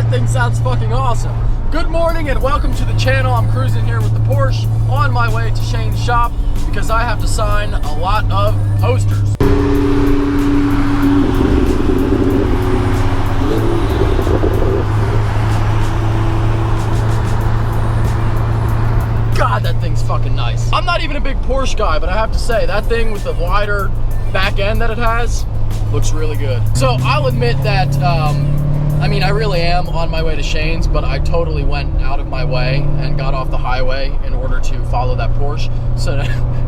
That thing sounds fucking awesome. Good morning and welcome to the channel. I'm cruising here with the Porsche on my way to Shane's shop because I have to sign a lot of posters. God, that thing's fucking nice. I'm not even a big Porsche guy, but I have to say, that thing with the wider back end that it has looks really good. So I'll admit that, I mean, I really am on my way to Shane's, but I totally went out of my way and got off the highway in order to follow that Porsche. So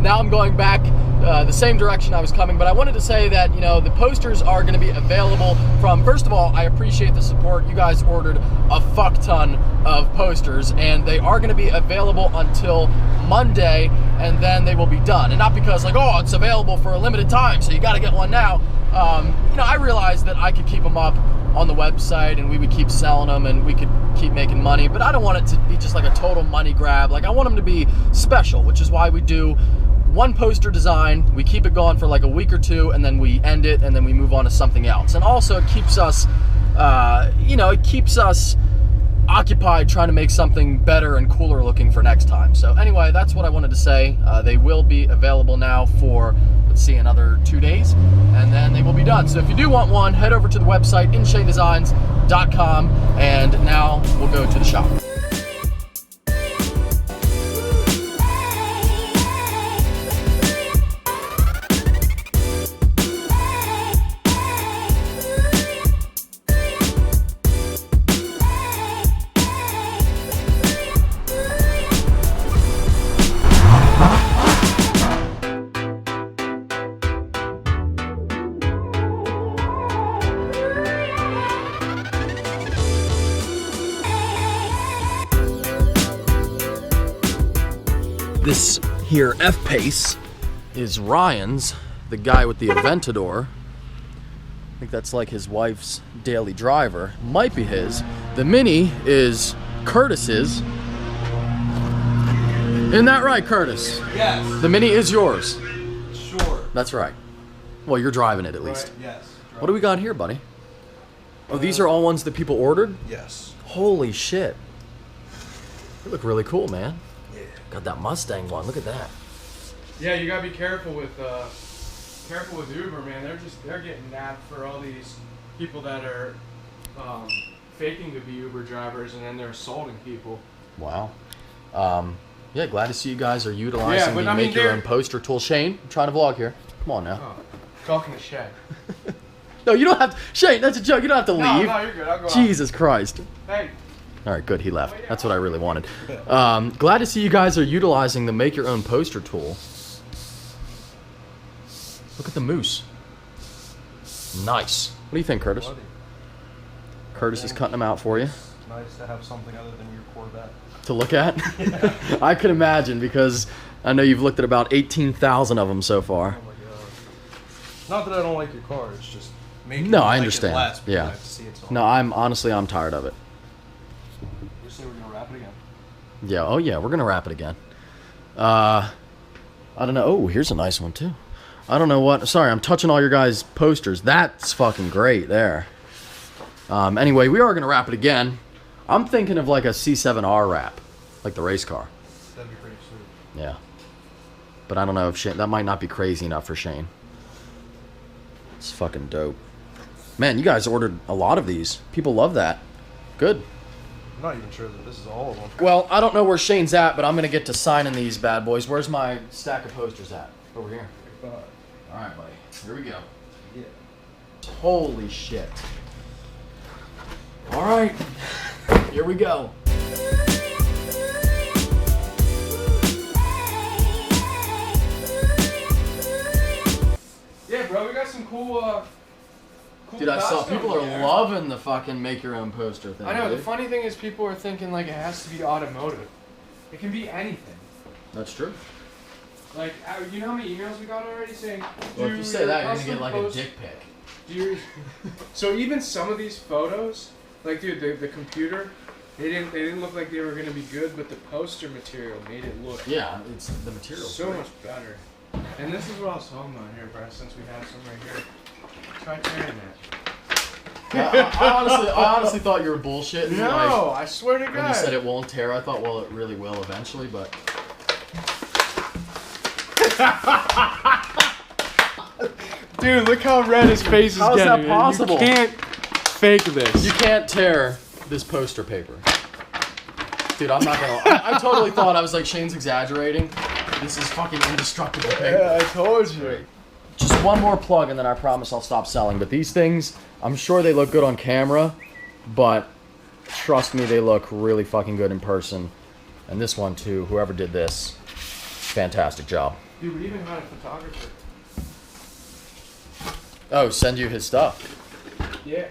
now I'm going back the same direction I was coming, but I wanted to say that, you know, the posters are going to be available from, first of all, I appreciate the support. You guys ordered a fuck ton of posters, and they are going to be available until Monday, and then they will be done. And not because, like, oh, it's available for a limited time, so you got to get one now. You know, I realized that I could keep them up on the website and we would keep selling them and we could keep making money, but I don't want it to be just like a total money grab. Like, I want them to be special, which is why we do one poster design, we keep it going for like a week or two, and then we end it, and then we move on to something else. And also it keeps us, you know, it keeps us occupied trying to make something better and cooler looking for next time. So anyway, that's what I wanted to say. They will be available now for, let's see, another 2 days, and then they will be done. So if you do want one, head over to the website, inshanedesigns.com, and now we'll go to the shop. This here F-Pace is Ryan's, the guy with the Aventador. I think that's like his wife's daily driver. Might be his. The Mini is Curtis's. Isn't that right, Curtis? Yes. The Mini is yours. Sure. That's right. Well, you're driving it at least. Right, yes. What do we got here, buddy? Oh, these are all ones that people ordered? Yes. Holy shit. They look really cool, man. Yeah. Got that Mustang one. Look at that. Yeah, you gotta be careful with Uber, man. They're getting nabbed for all these people that are faking to be Uber drivers, and then they're assaulting people. Wow. Yeah, glad to see you guys are utilizing the make your own poster tool. Shane, I'm trying to vlog here. Come on now. Oh, talking to Shay. No, you don't have to. Shane, that's a joke. You don't have to leave. No, you're good. I'll go Jesus Christ. Hey. All right, good. He left. That's what I really wanted. Glad to see you guys are utilizing the make your own poster tool. Look at the moose. Nice. What do you think, Curtis? Bloody. Curtis is cutting them out for you. It's nice to have something other than your Corvette. To look at? Yeah. I could imagine, because I know you've looked at about 18,000 of them so far. Oh my god. Not that I don't like your car, it's just making I understand. It last, yeah. I have to see it No, I'm tired of it. You say we're gonna wrap it again. Yeah, oh yeah, we're gonna wrap it again. I don't know. Oh, here's a nice one too. I don't know what. Sorry, I'm touching all your guys' posters. That's fucking great there. Anyway, we are gonna wrap it again. I'm thinking of like a C7R wrap, like the race car. That'd be pretty sweet. Yeah. But I don't know if Shane, that might not be crazy enough for Shane. It's fucking dope. Man, you guys ordered a lot of these. People love that. Good. I'm not even sure that this is all of them. Well, I don't know where Shane's at, but I'm going to get to signing these bad boys. Where's my stack of posters at? Over here. All right, buddy. Here we go. Yeah. Holy shit. All right. Here we go. Yeah, bro, we got some cool Dude, I saw people are there. loving the fucking make your own poster thing. I know, dude. the funny thing is people are thinking like it has to be automotive. It can be anything. That's true. Like, you know how many emails we got already saying, Well, if you say that, you're going to get like a dick pic. So even some of these photos, like, dude, the computer, they didn't look like they were gonna be good, but the poster material made it look it's the material so much better. And this is what I was talking about here, bro. Since we have some right here, try tearing that. I honestly thought you were bullshitting. No, I swear to God. When you said it won't tear, I thought, well, it really will eventually, but. Dude, look how red his face is How is getting. that possible? You can't fake this. You can't tear this poster paper. Dude, I'm not gonna. I totally thought, I was like, Shane's exaggerating. This is fucking indestructible paper. Yeah, I told you. Just one more plug and then I promise I'll stop selling. But these things, I'm sure they look good on camera, but trust me, they look really fucking good in person. And this one too, whoever did this, fantastic job. Dude, we even had a photographer. Oh, send you his stuff. Yeah.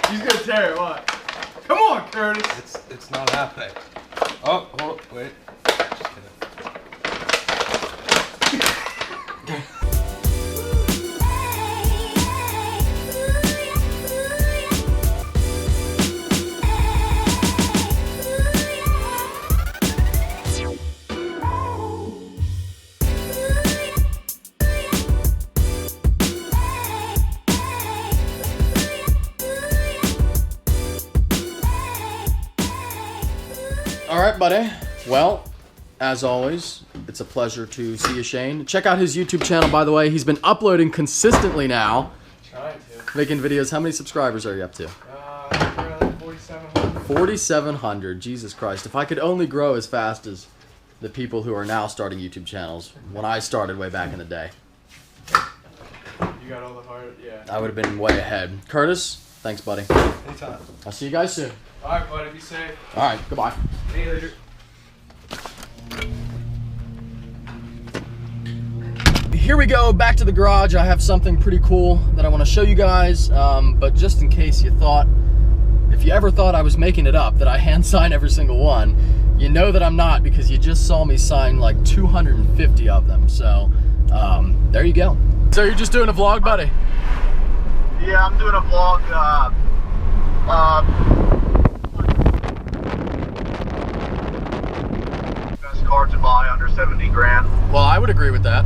He's gonna tear it, what? Come on, Curtis! It's not happening. Oh, hold on, wait. Just kidding. All right, buddy. Well, as always, it's a pleasure to see you, Shane. Check out his YouTube channel, by the way. He's been uploading consistently now. Trying to. Making videos. How many subscribers are you up to? We're like 4,700. 4,700. Jesus Christ. If I could only grow as fast as the people who are now starting YouTube channels when I started way back in the day, You got all the hard, yeah. I would have been way ahead. Curtis, thanks, buddy. Anytime. I'll see you guys soon. Alright, buddy, be safe. All right, goodbye. See you later. Here we go, back to the garage. I have something pretty cool that I want to show you guys, but just in case you thought, if you ever thought I was making it up, that I hand sign every single one, you know that I'm not, because you just saw me sign like 250 of them. So there you go. So you're just doing a vlog, buddy? Yeah, I'm doing a vlog. Best car to buy under 70 grand. Well, I would agree with that.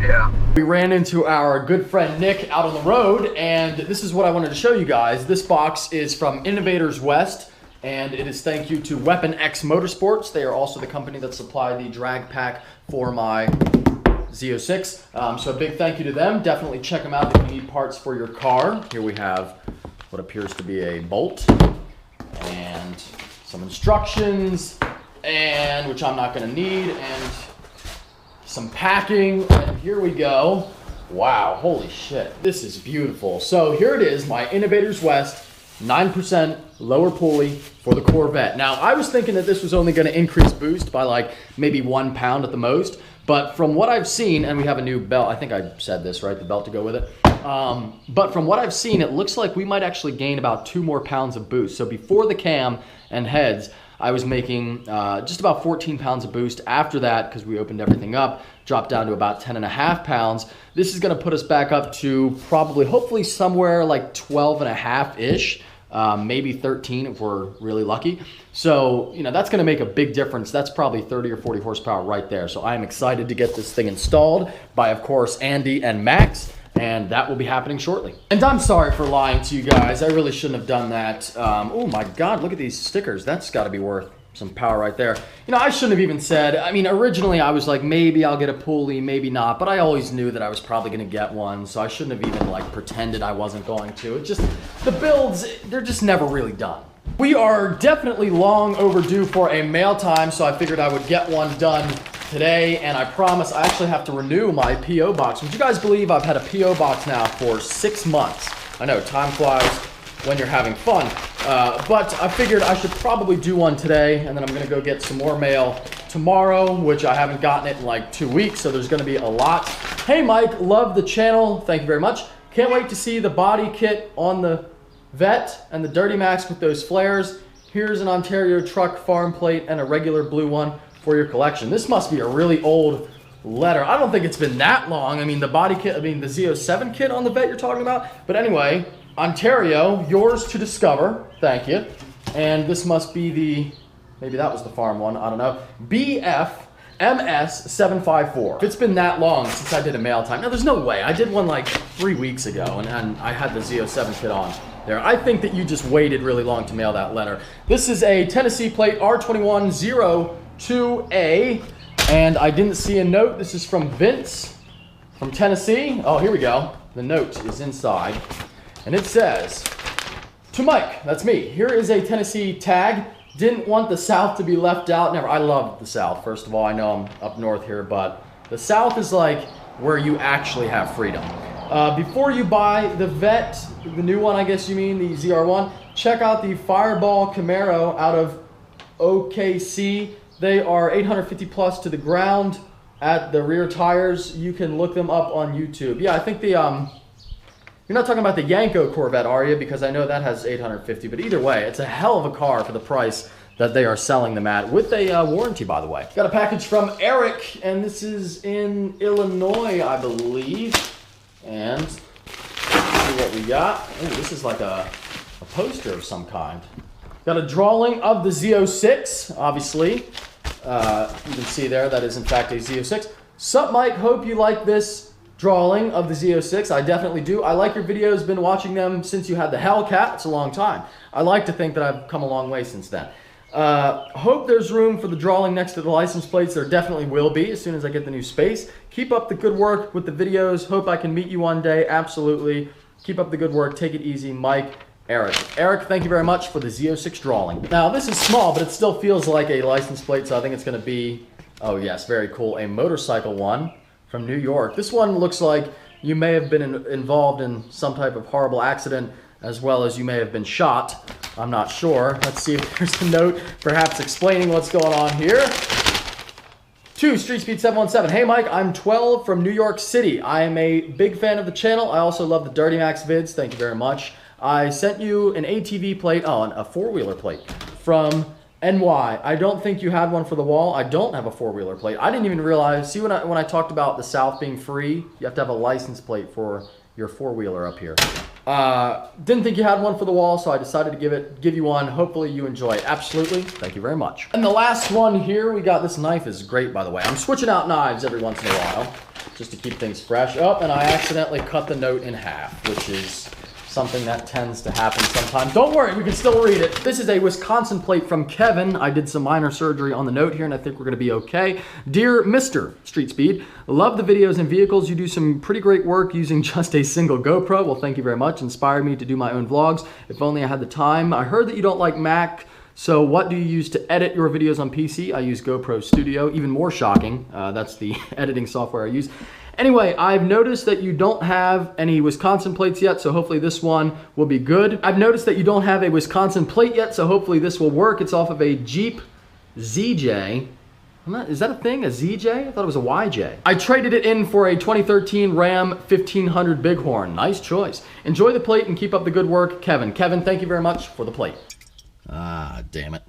Yeah. We ran into our good friend Nick out on the road, and this is what I wanted to show you guys. This box is from Innovators West, and it is thank you to Weapon X Motorsports. They are also the company that supplied the drag pack for my Z06. So a big thank you to them. Definitely check them out if you need parts for your car. Here we have what appears to be a bolt and some instructions, and which I'm not going to need, and some packing, and here we go. Wow, holy shit, this is beautiful. So here it is, my Innovators West 9% lower pulley for the Corvette. Now, I was thinking that this was only going to increase boost by like maybe 1 pound at the most, but from what I've seen, and we have a new belt, I think I said this, right, the belt to go with it. But from what I've seen, it looks like we might actually gain about 2 more pounds of boost. So before the cam and heads, I was making just about 14 pounds of boost. After that, because we opened everything up, dropped down to about 10.5 pounds. This is gonna put us back up to probably, hopefully somewhere like 12.5-ish, maybe 13 if we're really lucky. So, you know, that's gonna make a big difference. That's probably 30 or 40 horsepower right there. So I'm excited to get this thing installed by, of course, Andy and Max. And that will be happening shortly. And I'm sorry for lying to you guys. I really shouldn't have done that. Oh my God, look at these stickers. That's gotta be worth some power right there. You know, I shouldn't have even said, I mean, originally I was like, maybe I'll get a pulley, maybe not, but I always knew that I was probably gonna get one, so I shouldn't have even like pretended I wasn't going to. It just, the builds, they're just never really done. We are definitely long overdue for a mail time, so I figured I would get one done today, and I promise I actually have to renew my P.O Box. Would you guys believe I've had a P.O Box now for 6 months? I know, time flies when you're having fun. But I figured I should probably do one today, and then I'm gonna go get some more mail tomorrow, which I haven't gotten it in like 2 weeks, so there's gonna be a lot. Hey Mike, love the channel, thank you very much. Can't wait to see the body kit on the Vet and the Duramax with those flares. Here's an Ontario truck farm plate and a regular blue one for your collection. This must be a really old letter. I don't think it's been that long. I mean, the body kit, I mean, the Z07 kit on the Vet you're talking about. But anyway, Ontario, yours to discover. Thank you. And this must be the, maybe that was the farm one, I don't know. BF MS754. It's been that long since I did a mail time. Now, there's no way. I did one like 3 weeks ago, and I had the Z07 kit on there. I think that you just waited really long to mail that letter. This is a Tennessee plate R2102A, and I didn't see a note. This is from Vince from Tennessee. Oh, here we go. The note is inside, and it says, "To Mike," that's me, "here is a Tennessee tag. Didn't want the South to be left out." Never. I love the South. First of all, I know I'm up north here, but the South is like where you actually have freedom. Before you buy the Vet, the new one, I guess you mean, the ZR1, check out the Fireball Camaro out of OKC. They are 850 plus to the ground at the rear tires. You can look them up on YouTube. Yeah, I think the you're not talking about the Yanko Corvette, are you? Because I know that has 850, but either way, it's a hell of a car for the price that they are selling them at, with a warranty, by the way. Got a package from Eric, and this is in Illinois, I believe. And let's see what we got. Ooh, this is like a poster of some kind. Got a drawing of the Z06, obviously. You can see there, that is in fact a Z06. Sup, Mike, hope you like this drawing of the Z06. I definitely do. I like your videos, been watching them since you had the Hellcat. It's a long time. I like to think that I've come a long way since then. Hope there's room for the drawing next to the license plates. There definitely will be as soon as I get the new space. Keep up the good work with the videos. Hope I can meet you one day. Absolutely. Keep up the good work. Take it easy, Mike. Eric. Eric, thank you very much for the Z06 drawing. Now, this is small, but it still feels like a license plate, so I think it's going to be, oh yes, very cool, a motorcycle one from New York. This one looks like you may have been involved in some type of horrible accident, as well as you may have been shot. I'm not sure. Let's see if there's a note perhaps explaining what's going on here. To Street Speed 717. Hey Mike, I'm 12 from New York City. I am a big fan of the channel. I also love the Duramax vids. Thank you very much. I sent you an ATV plate, a four-wheeler plate from NY. I don't think you had one for the wall. I don't have a four-wheeler plate. I didn't even realize, see when I talked about the South being free, you have to have a license plate for your four-wheeler up here. Didn't think you had one for the wall, so I decided to give you one. Hopefully you enjoy it. Absolutely. Thank you very much. And the last one here, we got this knife is great, by the way. I'm switching out knives every once in a while just to keep things fresh. Oh, and I accidentally cut the note in half, which is something that tends to happen sometimes. Don't worry, we can still read it. This is a Wisconsin plate from Kevin. I did some minor surgery on the note here, and I think we're gonna be okay. Dear Mr. Street Speed, love the videos and vehicles. You do some pretty great work using just a single GoPro. Well, thank you very much. Inspired me to do my own vlogs. If only I had the time. I heard that you don't like Mac, so what do you use to edit your videos on PC? I use GoPro Studio. Even more shocking, that's the editing software I use. Anyway, I've noticed that you don't have any Wisconsin plates yet, so hopefully this one will be good. I've noticed that you don't have a Wisconsin plate yet, so hopefully this will work. It's off of a Jeep ZJ. Is that a thing? A ZJ? I thought it was a YJ. I traded it in for a 2013 Ram 1500 Bighorn. Nice choice. Enjoy the plate and keep up the good work, Kevin. Kevin, thank you very much for the plate. Ah, damn it.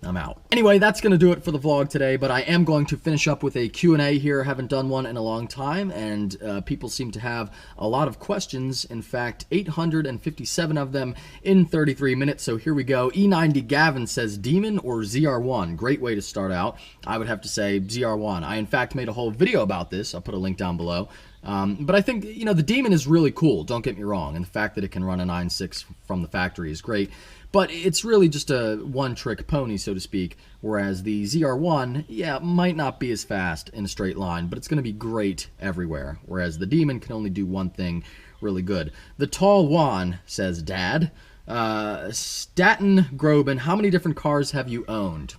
I'm out. Anyway, that's going to do it for the vlog today, but I am going to finish up with a Q&A here. I haven't done one in a long time, and people seem to have a lot of questions. In fact, 857 of them in 33 minutes, so here we go. E90 Gavin says, Demon or ZR1? Great way to start out. I would have to say ZR1. I, in fact, made a whole video about this. I'll put a link down below. But I think, you know, the Demon is really cool, don't get me wrong, and the fact that it can run a 9.6 from the factory is great. But it's really just a one-trick pony, so to speak, whereas the ZR1, yeah, might not be as fast in a straight line, but it's going to be great everywhere, whereas the Demon can only do one thing really good. The Tall Juan says, Dad, Staten Groban, how many different cars have you owned?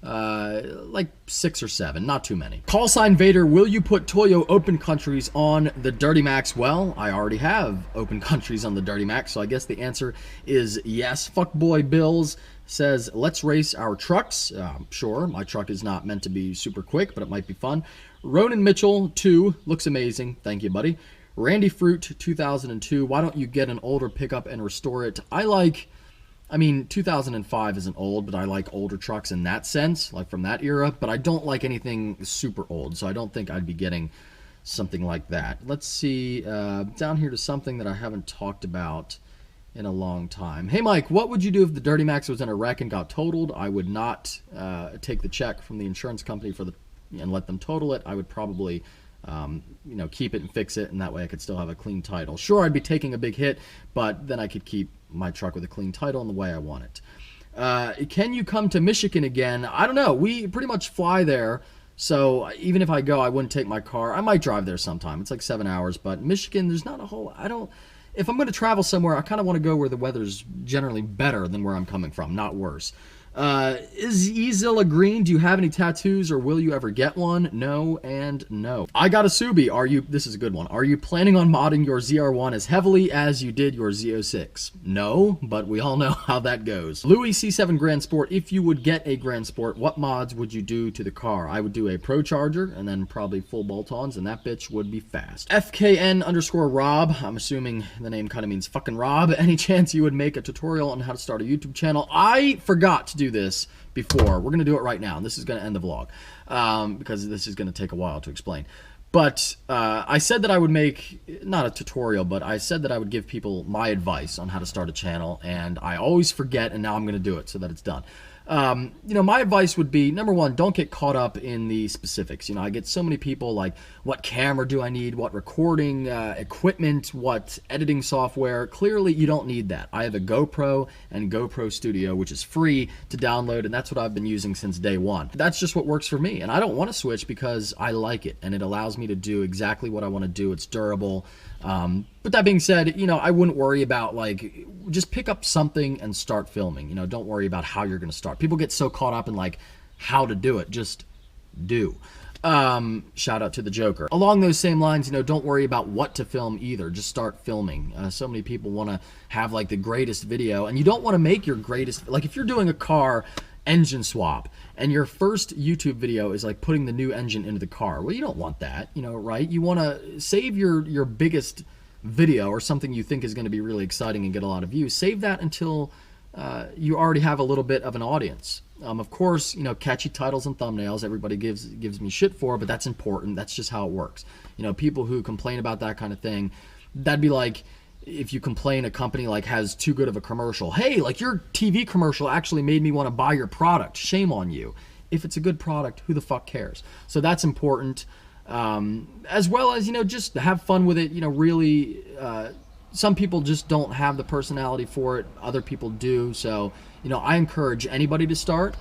Like 6 or 7, not too many. Call sign Vader, will you put Toyo Open Countries on the Duramax? Well, I already have Open Countries on the Duramax, so I guess the answer is yes. Fuckboy Bills says, let's race our trucks. Sure, my truck is not meant to be super quick, but it might be fun. Ronan Mitchell 2 looks amazing. Thank you, buddy. Randy Fruit 2002, why don't you get an older pickup and restore it? I mean, 2005 isn't old, but I like older trucks in that sense, like from that era, but I don't like anything super old, so I don't think I'd be getting something like that. Let's see, down here to something that I haven't talked about in a long time. Hey Mike, what would you do if the Duramax was in a wreck and got totaled? I would not take the check from the insurance company and let them total it. I would probably keep it and fix it, and that way I could still have a clean title. Sure, I'd be taking a big hit, but then I could keep my truck with a clean title in the way I want it. Can you come to Michigan again? I don't know. We pretty much fly there. So even if I go, I wouldn't take my car. I might drive there sometime. It's like 7 hours, but Michigan, there's not a whole, if I'm going to travel somewhere, I kind of want to go where the weather's generally better than where I'm coming from, not worse. Is Ezilla green? Do you have any tattoos or will you ever get one? No and no. I got a Subi. This is a good one. Are you planning on modding your ZR1 as heavily as you did your Z06? No, but we all know how that goes. Louis C7 Grand Sport. If you would get a Grand Sport, what mods would you do to the car? I would do a Pro Charger and then probably full bolt-ons, and that bitch would be fast. FKN_Rob. I'm assuming the name kind of means fucking Rob. Any chance you would make a tutorial on how to start a YouTube channel? I forgot to do this before. We're going to do it right now, and this is going to end the vlog because this is going to take a while to explain. But I said that I would make, not a tutorial, but I said that I would give people my advice on how to start a channel, and I always forget, and now I'm going to do it so that it's done. My advice would be, number one, don't get caught up in the specifics. I get so many people like, what camera do I need? What recording equipment? What editing software? Clearly, you don't need that. I have a GoPro and GoPro Studio, which is free to download, and that's what I've been using since day one. That's just what works for me, and I don't want to switch because I like it, and it allows me to do exactly what I want to do. It's durable. But that being said, I wouldn't worry about, just pick up something and start filming. Don't worry about how you're going to start. People get so caught up in, how to do it. Just do. Shout out to the Joker. Along those same lines, don't worry about what to film either. Just start filming. So many people want to have, the greatest video, and you don't want to make your greatest... if you're doing a car engine swap and your first YouTube video is putting the new engine into the car, well, you don't want that, right? You want to save your biggest video or something you think is going to be really exciting and get a lot of views. Save that until you already have a little bit of an audience. Of course, catchy titles and thumbnails everybody gives me shit for, but that's important. That's just how it works. People who complain about that kind of thing, that'd be like if you complain a company has too good of a commercial. Hey, your TV commercial actually made me want to buy your product. Shame on you. If it's a good product, who the fuck cares? So that's important. As well as, just have fun with it. Really, some people just don't have the personality for it. Other people do. So, I encourage anybody to start.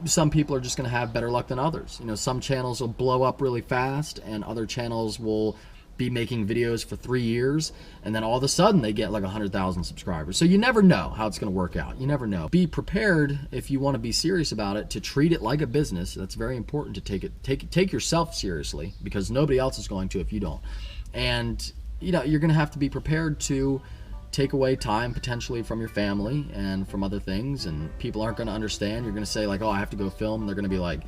Some people are just going to have better luck than others. Some channels will blow up really fast, and other channels will be making videos for 3 years, and then all of a sudden they get 100,000 subscribers. So you never know how it's going to work out. You never know. Be prepared, if you want to be serious about it, to treat it like a business. That's very important, to take yourself seriously, because nobody else is going to if you don't. And you're going to have to be prepared to take away time potentially from your family and from other things, and people aren't going to understand. You're going to say oh, I have to go film, and they're going to be like,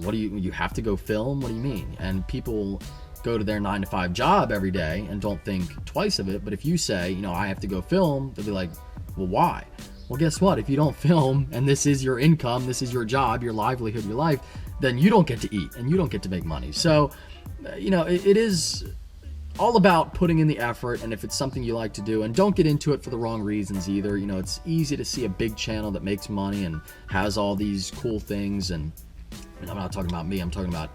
what do you have to go film? What do you mean? And people go to their 9-to-5 job every day and don't think twice of it. But if you say, I have to go film, they'll be like, well, why? Well, guess what? If you don't film and this is your income, this is your job, your livelihood, your life, then you don't get to eat and you don't get to make money. So, it is all about putting in the effort, and if it's something you like to do, and don't get into it for the wrong reasons either. It's easy to see a big channel that makes money and has all these cool things, and I'm not talking about me, I'm talking about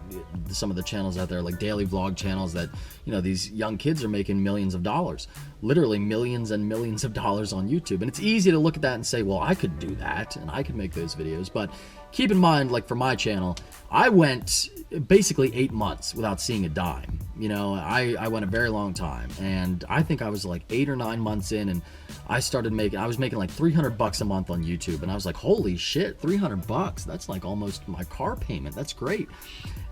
some of the channels out there, daily vlog channels that, these young kids are making millions of dollars, literally millions and millions of dollars on YouTube. And it's easy to look at that and say, well, I could do that and I could make those videos. But keep in mind, for my channel, I went basically 8 months without seeing a dime. I went a very long time, and I think I was 8 or 9 months in, and I was making $300 a month on YouTube, and I was like, holy shit, $300, that's almost my car payment. That's great.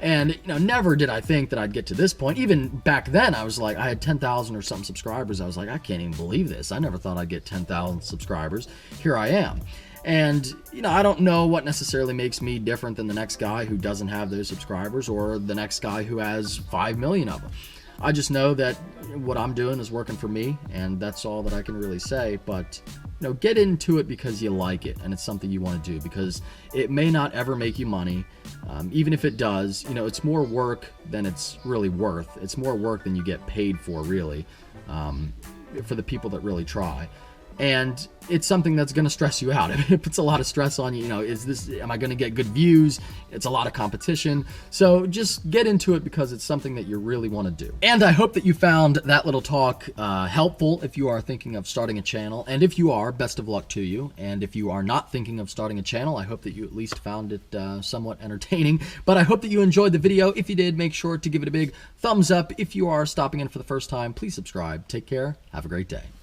And never did I think that I'd get to this point. Even back then, I was I had 10,000 or something subscribers. I was like, I can't even believe this. I never thought I'd get 10,000 subscribers. Here I am. And, I don't know what necessarily makes me different than the next guy who doesn't have those subscribers, or the next guy who has 5 million of them. I just know that what I'm doing is working for me, and that's all that I can really say. But, get into it because you like it, and it's something you want to do, because it may not ever make you money. Even if it does, it's more work than it's really worth. It's more work than you get paid for, really, for the people that really try. and it's something that's going to stress you out. It puts a lot of stress on you. You know, am I going to get good views? It's a lot of competition. So just get into it because it's something that you really want to do. And I hope that you found that little talk helpful if you are thinking of starting a channel. And if you are, best of luck to you. And if you are not thinking of starting a channel, I hope that you at least found it somewhat entertaining. But I hope that you enjoyed the video. If you did, make sure to give it a big thumbs up. If you are stopping in for the first time, please subscribe. Take care. Have a great day.